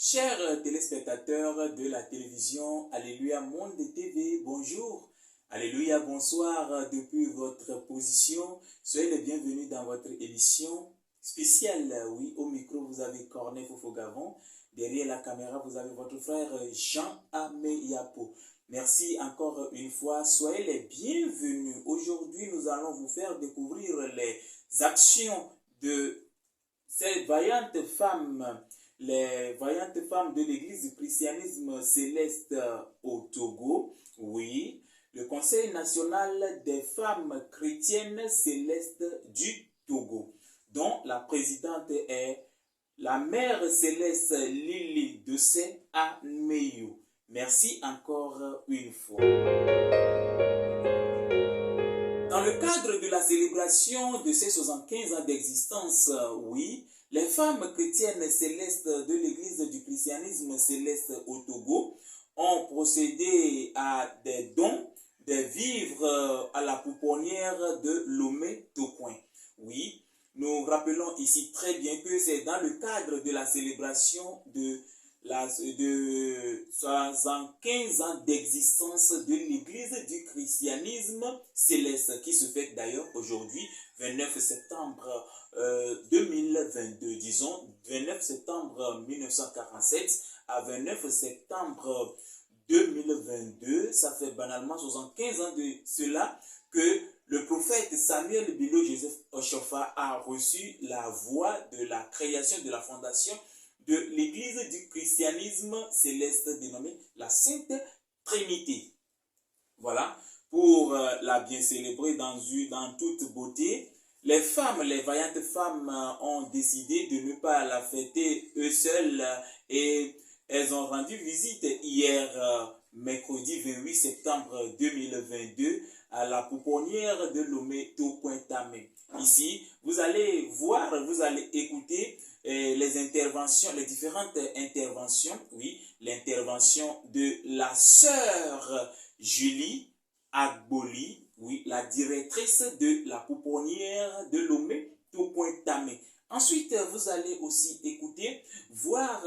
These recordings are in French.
Chers téléspectateurs de la télévision Alléluia Monde TV, bonjour. Alléluia, bonsoir depuis votre position. Soyez les bienvenus dans votre émission spéciale. Oui, au micro, vous avez Corneille Fofo-Gavon. Derrière la caméra, vous avez votre frère Jean Ameyapo. Merci encore une fois. Soyez les bienvenus. Aujourd'hui, nous allons vous faire découvrir les actions de ces vaillantes femmes. Les vaillantes femmes de l'église du christianisme céleste au Togo, oui, le Conseil national des femmes chrétiennes célestes du Togo, dont la présidente est la mère céleste Lili Dessé Ameyo. Merci encore une fois. Dans le cadre de la célébration de ces 75 ans d'existence, oui, les femmes chrétiennes célestes de l'église du christianisme céleste au Togo ont procédé à des dons des vivres à la pouponnière de Lomé-Tocoin. Oui, nous rappelons ici très bien que c'est dans le cadre de la célébration de 75 ans d'existence de l'église du christianisme céleste qui se fête d'ailleurs aujourd'hui 29 septembre 2022, disons 29 septembre 1947 à 29 septembre 2022, ça fait banalement 75 ans de cela que le prophète Samuel Bilo Joseph Oshofa a reçu la voix de la création de la fondation de l'église du christianisme céleste dénommée la Sainte Trinité. Voilà, pour la bien célébrer dans toute beauté. Les femmes, les vaillantes femmes ont décidé de ne pas la fêter eux seules et elles ont rendu visite hier, mercredi 28 septembre 2022, à la pouponnière de Lomé-Tocoin-Tamé. Ici, vous allez voir, vous allez écouter les interventions, les différentes interventions, oui, l'intervention de la sœur Julie Agboli, oui, la directrice de la pouponnière de Lomé-Tocoin-Tamé. Ensuite, vous allez aussi écouter, voir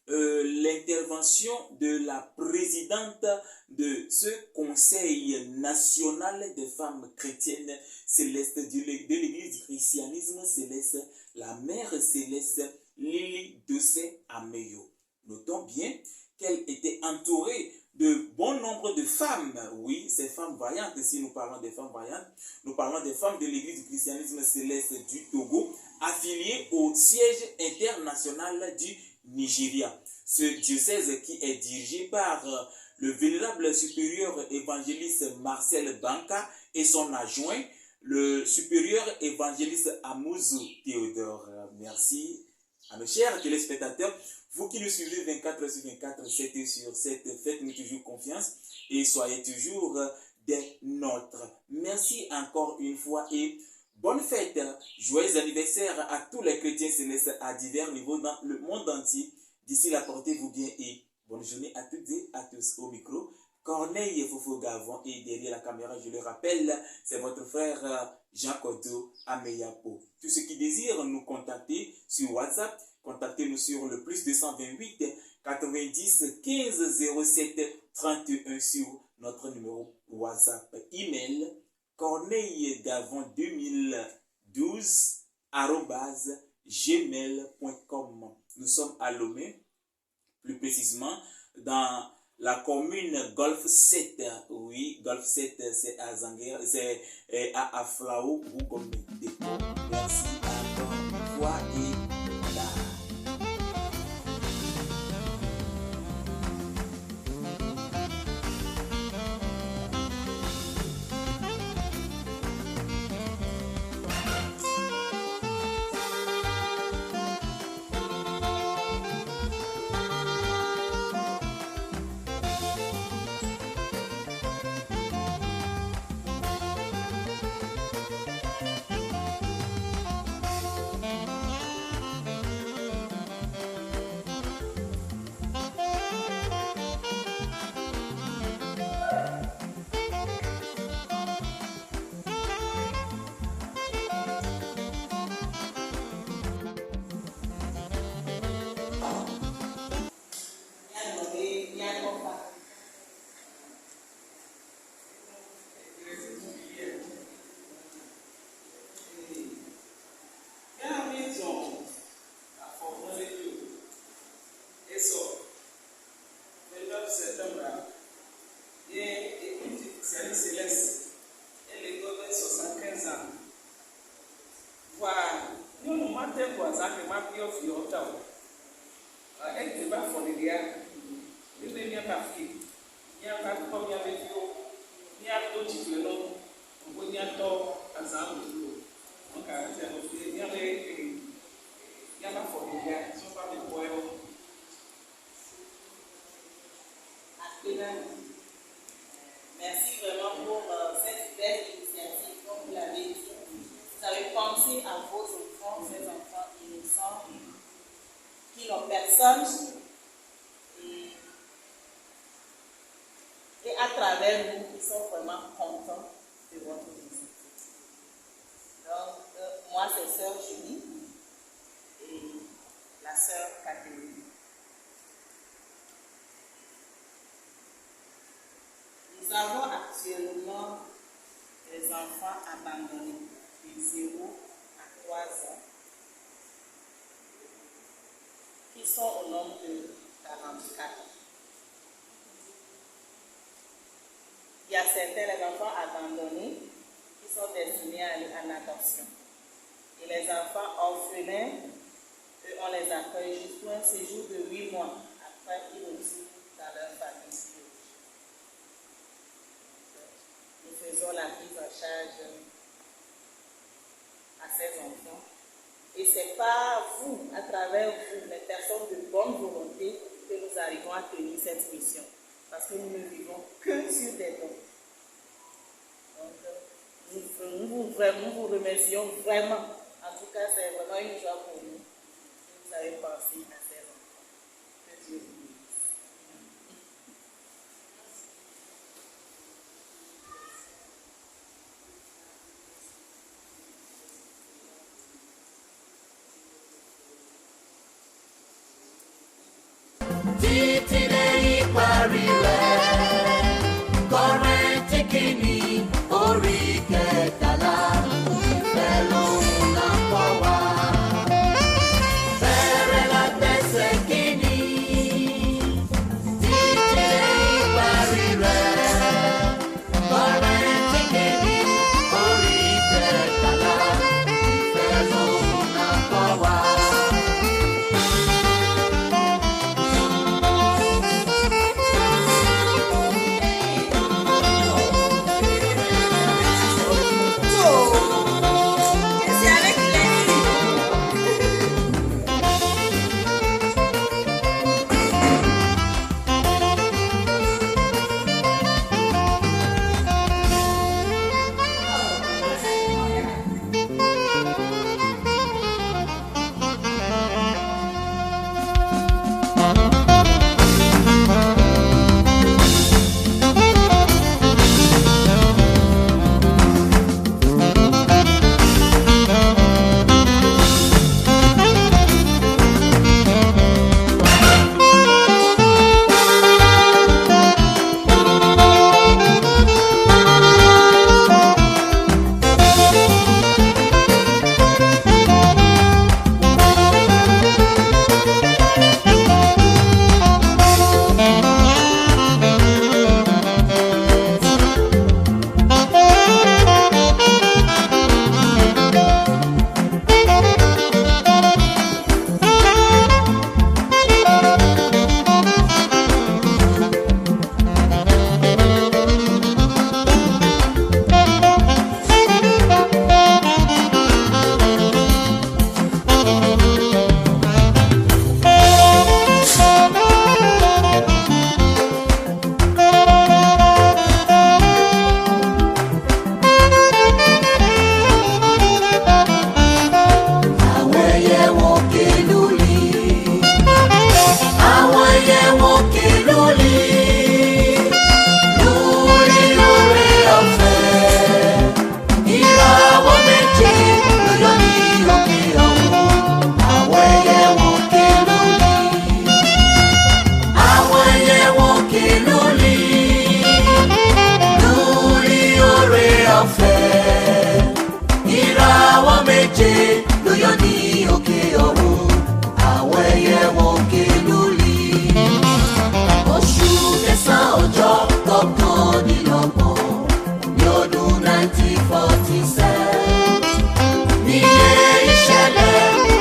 l'intervention de la présidente de ce Conseil national des femmes chrétiennes célestes de l'église du christianisme céleste, la mère céleste Lili Dessé Ameyo. Notons bien qu'elle était entourée de bon nombre de femmes, oui, ces femmes vaillantes. Si nous parlons des femmes vaillantes, nous parlons des femmes de l'église du christianisme céleste du Togo, affiliées au siège international du Nigeria. Ce diocèse qui est dirigé par le vénérable supérieur évangéliste Marcel Banka et son adjoint, le supérieur évangéliste Amouzou Théodore. Merci à mes chers téléspectateurs. Vous qui nous suivez 24 sur 24, 7 sur 7, faites-nous toujours confiance et soyez toujours des nôtres. Merci encore une fois et bonne fête, joyeux anniversaire à tous les chrétiens célestes à divers niveaux dans le monde entier. D'ici là, portez-vous bien et bonne journée à toutes et à tous. Au micro, Corneille Fofo-Gavon et derrière la caméra, je le rappelle, c'est votre frère Jean Kodo Ameyapo. Tous ceux qui désirent nous contacter sur WhatsApp, contactez-nous sur le plus 228 90 15 07 31 sur notre numéro WhatsApp. Email corneilleGavon2012@gmail.com. Nous sommes à Lomé, plus précisément dans la commune Golfe 7. Oui, Golfe 7, c'est à Zanguer, c'est à Aflao, Bougomé. Merci encore une fois et Merci vraiment pour cette belle initiative, comme vous l'avez dit. Vous avez pensé à vos enfants, ces enfants innocents qui n'ont personne. Et à travers nous, ils sont vraiment contents de votre visite. Donc, moi, c'est sœur Julie et la sœur Catherine. Nous avons actuellement des enfants abandonnés de 0 à 3 ans qui sont au nombre de 44. Il y a certains les enfants abandonnés qui sont destinés à aller en adoption. Et les enfants orphelins, eux, on les accueille juste pour un séjour de 8 mois. Après, ils retournent dans leur famille. Nous faisons la prise en charge à ces enfants. Et ce n'est pas vous, à travers vous, les personnes de bonne volonté, que nous arrivons à tenir cette mission. Parce que nous ne vivons que sur des dons. Donc, nous vous remercions vraiment. En tout cas, c'est vraiment une joie pour nous que vous avez pensé à ces enfants. Que Dieu vous bénisse. Títí dé ìparí rẹ̀, Kọ́ríńtì kìíní orí kẹtàlá, ìfẹ́ lòun náà kọ́ wa. Bẹ̀rẹ̀ látẹsẹ̀ kìíní, títí dé ìparí rẹ̀, Kọ́ríńtì kìíní orí kẹtàlá, ìfẹ́ lòun náà kọ́ wa. Ní ilé ìṣẹ̀lẹ̀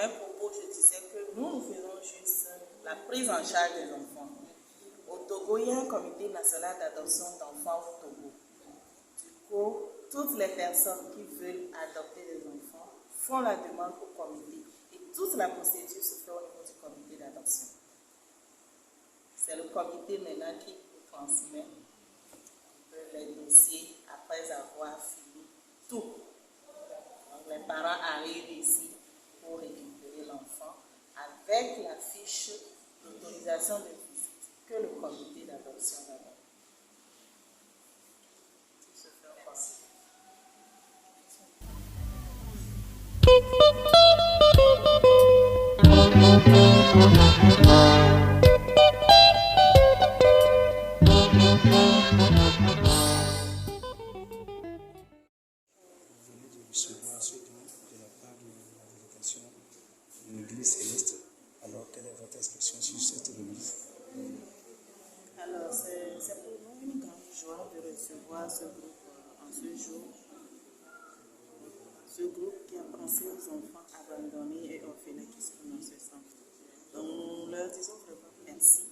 mes propos, je disais que nous faisons juste la prise en charge des enfants. Au Togo, il y a un comité national d'adoption d'enfants au Togo. Du coup, toutes les personnes qui veulent adopter des enfants font la demande au comité. Et toute la procédure se fait au niveau du comité d'adoption. C'est le comité maintenant qui nous transmet les dossiers après avoir fini tout. Donc, les parents arrivent ici pour récupérer l'enfant avec la fiche d'autorisation de visite que le comité d'adoption donne. Tout se fait comme ça. Recevoir ce don de la part de la délégation de l'Église céleste. Alors, quelle est votre expression sur cette remise? Alors, c'est pour nous une grande joie de recevoir ce groupe en ce jour. Ce groupe qui a pensé aux enfants abandonnés et orphelins qui sont dans ce centre. Donc, nous leur disons vraiment merci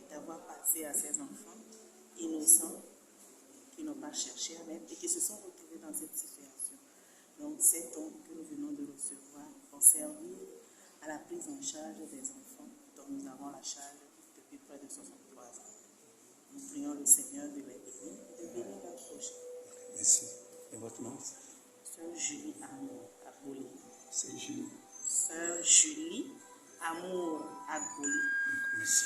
d'avoir passé à ces enfants innocents qui n'ont pas cherché à l'être et qui se sont retrouvés dans cette situation. Donc, ces dons que nous venons de recevoir vont servir à la prise en charge des enfants dont nous avons la charge depuis près de 63 ans. Nous prions le Seigneur de les bénir, de bénir leur projet. Merci. Et votre nom? Sœur Julie Amour Agoli. C'est Julie. Sœur Julie Amour Agoli. Merci.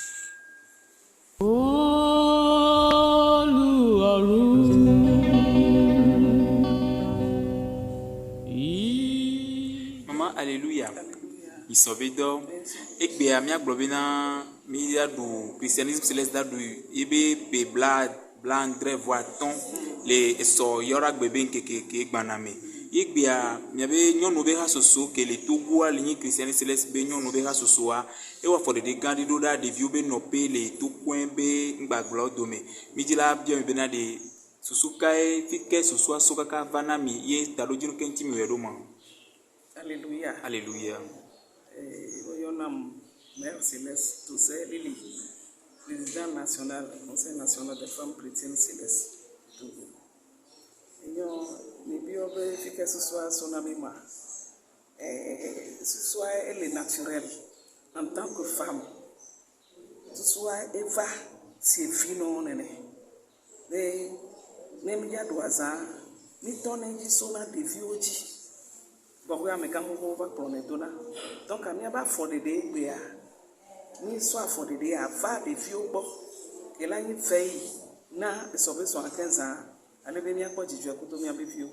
Maman, alléluia. Isobedo. Ekbe amia globina mi du christianisme céleste da du ibe pe blanc dre voiton le so yora gbebe nke gbaname. Ekbe amia be nyonu be ha soso ke le togo a linyi christianisme céleste be nyonu be ha soso a e wa for de gandi do da de viu be no pe le to coin be ngbaglo dome. Mi dila bia mi be na de susuka e fike susu asoka ka vana mi ye talo jinu kenti mi wedo ma. Alléluia. Alléluia. Oyonam Mère Céleste Toussaint Lili, président national, Conseil national des femmes chrétiennes célestes. Togo. Eyon, nibiobe fike ce soir son amima. Ce soir, elle est naturelle en tant que femme. Ce soir, Eva, c'est vino nene. Mais, même il y a doisa, ni ton sona de vioji. Donc, à mes camarades, va prendre dona. Donc, à mes bas fondés, ni soit fondés à va des vieux bon. Que là, il fait, na, sauver son 15 ans. Allez, bien, quoi, tu as coupé mes vieux.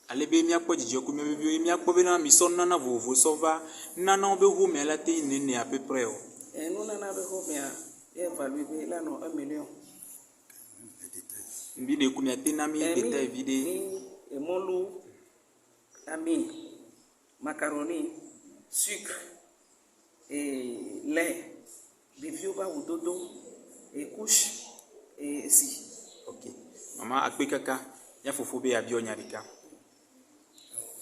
Ale be mi akpɔ dzidzɔ ku mi be mi akpɔ be na mi sɔ nana vovovo sɔ va nana be ho mi ala te nene à peu près o. Nous nana be ho mi a évalué là non 1 million. Mbi de ku mi ate na mi détail vide. Et molu, ami, macaroni, sucre et lait, des vieux bas ou dodo et couche et si. Ok. Mama akpe kaka ya fofo be abi onyarika.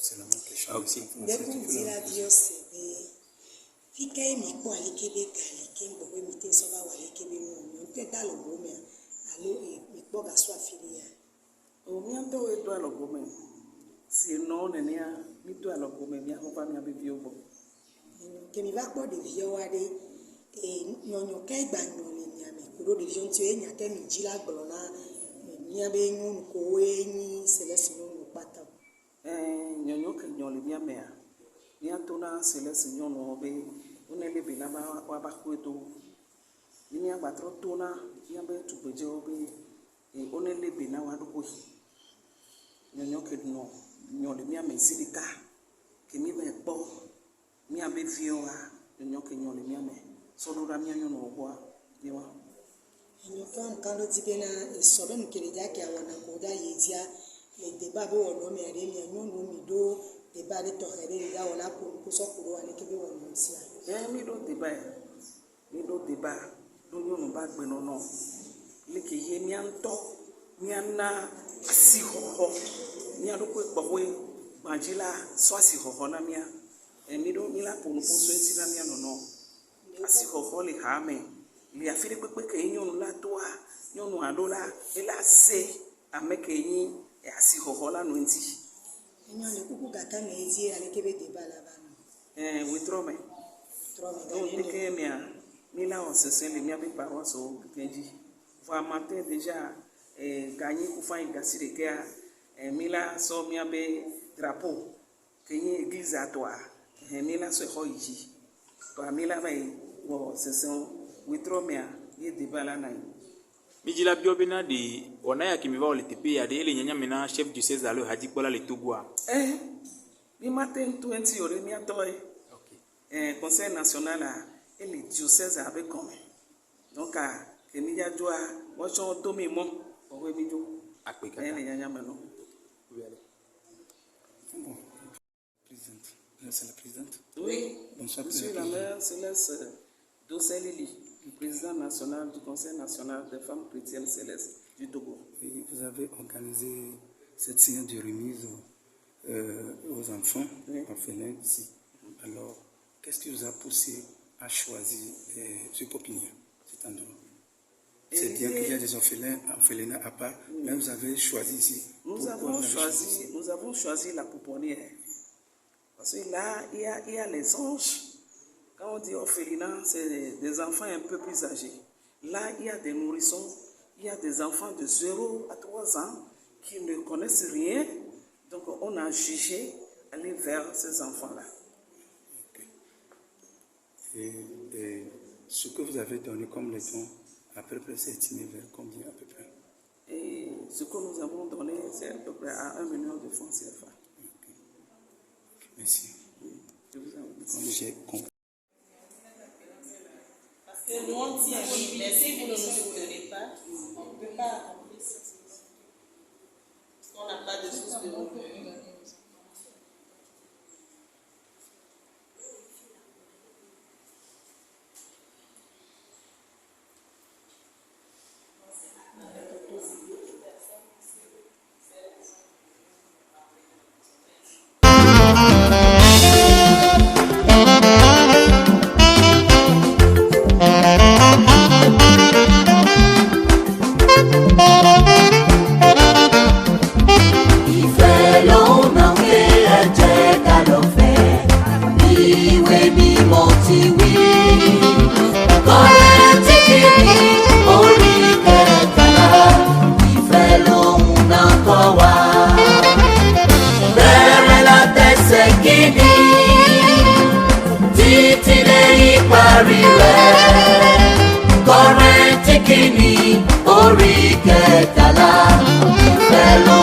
C'est la même question. Ah aussi. Ndekundira byose fika emikpo alekebe galike mbogwe mite soba walekebe mu nteta lobome alo mikpo gaswa filia O mianto e do alo gome. Si no nenia mi do alo gome mi ho ba mi abi vieux bo. kemi va kpo de vie wa de nyonyo kai gba nyole nyame kudo de vie nti enya ke mi jila gblona nya be nyun ko enyi selesi nyonu pata Nyonyo ke nyole mi amea. Mi atona Céleste nyono be onele be na ba wa ba kweto. Mi agba tro tona mi abe tubeje obe e onele be na wa do ko. Nyonyo ke no nyole mi ame sidika ke mi be po mi abe vioa nyonyo ke nyole mi ame so do ra mi nyono obo de wa. enyo kam kando tibena sobe mkele jake awana koda yezia le débat be wono me ale mi nyonu mi do débat de tohere da wala ko so ko wala kebe wono sia Mi do deba do nyono ba gbe no no le ke ye mi anto mi ana si ho ho mi ado ko gbowe majila so si ho ho na mi a mi ɖo mi la ƒo nu ƒo so esi na mia nɔnɔ asixɔxɔ le xa me le afi ɖe kpekpe ke nyɔnu la doa nyɔnu aɖo la ela se ame ke nyi asixɔxɔ la no ŋuti. Enyo ne kuku gata me ezi aleke be deba la ba no. Wetrɔ me. Trɔ me Donc da teke mia mi la wɔ sese le miabe paroisse wo keke dzi. Vɔ matin déjà ganyi kufa yi gasi ɖekea mi la sɔ miabe drapeau ke nye église atɔa mi la sɔ exɔ yi dzi. Tɔa mi la va yi wɔ sese wetrɔ mea ye deba la na yi. Mijila bio bena de ona ya kimi va ole tepe ya de ele nyanya mena chef du diocèse alo hadikpola le Togoa. Mi matin 20 ore mi atɔe. Conseil national a ele diocèse abe kɔme. Donc ke mi ya doa wɔtsɔ to mi mɔ ɔwɔ mi do. Akpeka. Ele nyanya me no. Bon, présidente. C'est la présidente. Oui. Bonsoir, Je suis la mère Céleste Dossé Lili, le président national du Conseil national des femmes chrétiennes célestes du Togo. Et vous avez organisé cette séance de remise aux enfants orphelins ici. Alors, qu'est-ce qui vous a poussé à choisir ce pépinière, cet endroit? C'est bien qu'il y a des orphelinats à part, mais vous avez choisi ici. Nous avons choisi la pouponnière. Parce que là, il y a les anges. Quand on dit orphelinat, c'est des enfants un peu plus âgés. Là, il y a des nourrissons, il y a des enfants de 0 à 3 ans qui ne connaissent rien. Donc, on a jugé aller vers ces enfants-là. Okay. Et ce que vous avez donné comme leçon, à peu près, c'est estimé vers combien à peu près? Et ce que nous avons donné, c'est à peu près à 1 million de francs CFA. Okay. Merci. Je vous en remercie. Comme j'ai compris. Parce que nous on tient, oui, mais si vous ne nous soutenez pas, on ne peut pas accomplir cette mission. Parce qu'on n'a pas de source de revenus. Kìíní orí kẹtàlá ìfẹ́ ló